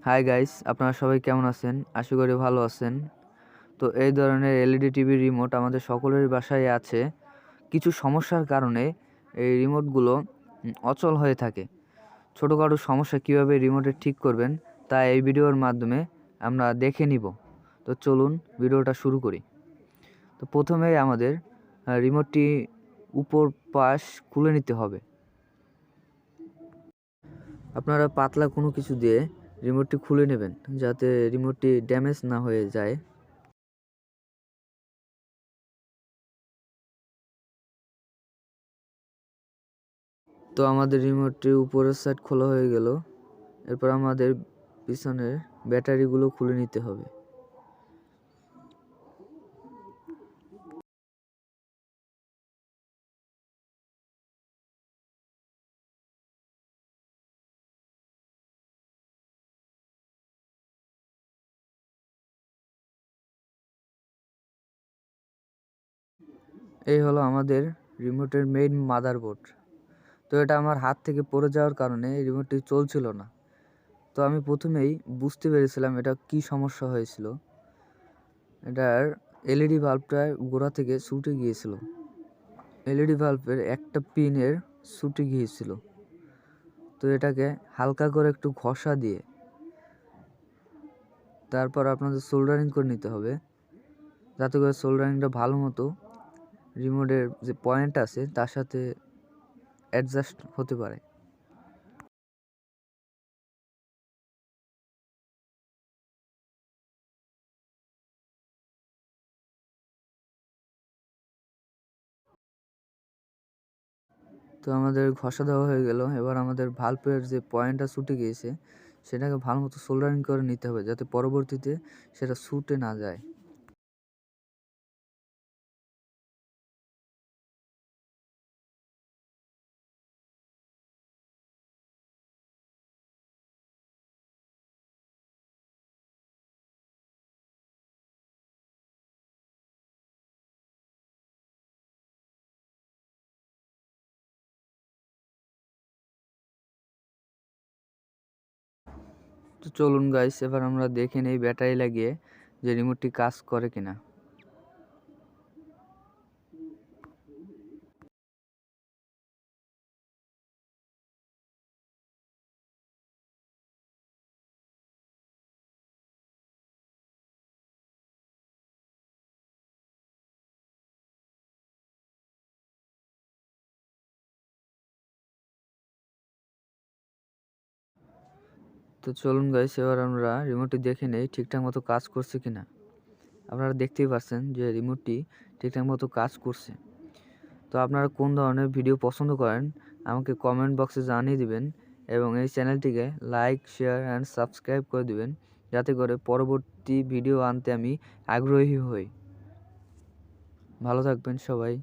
Hi guys, আপনারা সবাই কেমন আছেন? আশা করি ভালো আছেন। তো এই ধরনের এলইডি টিভি রিমোট আমাদের সকলের বাসায় আছে। কিছু সমস্যার কারণে এই রিমোটগুলো অচল হয়ে থাকে। ছোটোখাটো সমস্যা কীভাবে রিমোটে ঠিক করবেন তা এই ভিডিওর মাধ্যমে আমরা দেখে নিব। তো চলুন ভিডিওটা শুরু করি। তো প্রথমেই আমাদের রিমোটটি উপর পাশ খুলে নিতে হবে। আপনারা পাতলা কোনো কিছু দিয়ে রিমোটটি খুলে নেবেন যাতে রিমোটটি ড্যামেজ না হয়ে যায়। তো আমাদের রিমোটটি উপরের সাইড খোলা হয়ে গেল। এরপর আমাদের পিছনের ব্যাটারিগুলো খুলে নিতে হবে। এই হলো আমাদের রিমোটের মেইন মাদারবোর্ড। তো এটা আমার হাত থেকে পড়ে যাওয়ার কারণে এই রিমোটটি চলছিল না। তো আমি প্রথমেই বুঝতে পেরেছিলাম এটা কি সমস্যা হয়েছিল। এটার এলইডি বাল্বটা গোড়া থেকে ছুটে গিয়েছিল। এলইডি বাল্বের একটা পিনের ছুটে গিয়েছিল। তো এটাকে হালকা করে একটু ঘষা দিয়ে তারপর আপনাদের সোল্ডারিং করে নিতে হবে, যাতে করে সোল্ডারিংটা ভালো মতো রিমোটের যে পয়েন্ট আছে তার সাথে অ্যাডজাস্ট হতে পারে। তো আমাদের ঘষা দেওয়া হয়ে গেল। এবার আমাদের ভাল্বের যে পয়েন্টটা ছুটে গিয়েছে সেটাকে ভালো মতো সোল্ডারিং করে নিতে হবে, যাতে পরবর্তীতে সেটা ছুটে না যায়। তো চলুন গাইস, এবার আমরা দেখে নেই ব্যাটারি লাগিয়ে যে রিমোটটি কাজ করে কিনা। তো চলুন গাইস, এবার আমরা রিমোটটি দেখে নেই ঠিকঠাক মতো কাজ করছে কিনা। আপনারা দেখতেই পাচ্ছেন যে রিমোটটি ঠিকঠাক মতো কাজ করছে। তো আপনারা কোন ধরনের ভিডিও পছন্দ করেন আমাকে কমেন্ট বক্সে জানিয়ে দিবেন, এবং এই চ্যানেলটিকে লাইক, শেয়ার অ্যান্ড সাবস্ক্রাইব করে দিবেন, যাতে করে পরবর্তী ভিডিও আনতে আমি আগ্রহী হই। ভালো থাকবেন সবাই।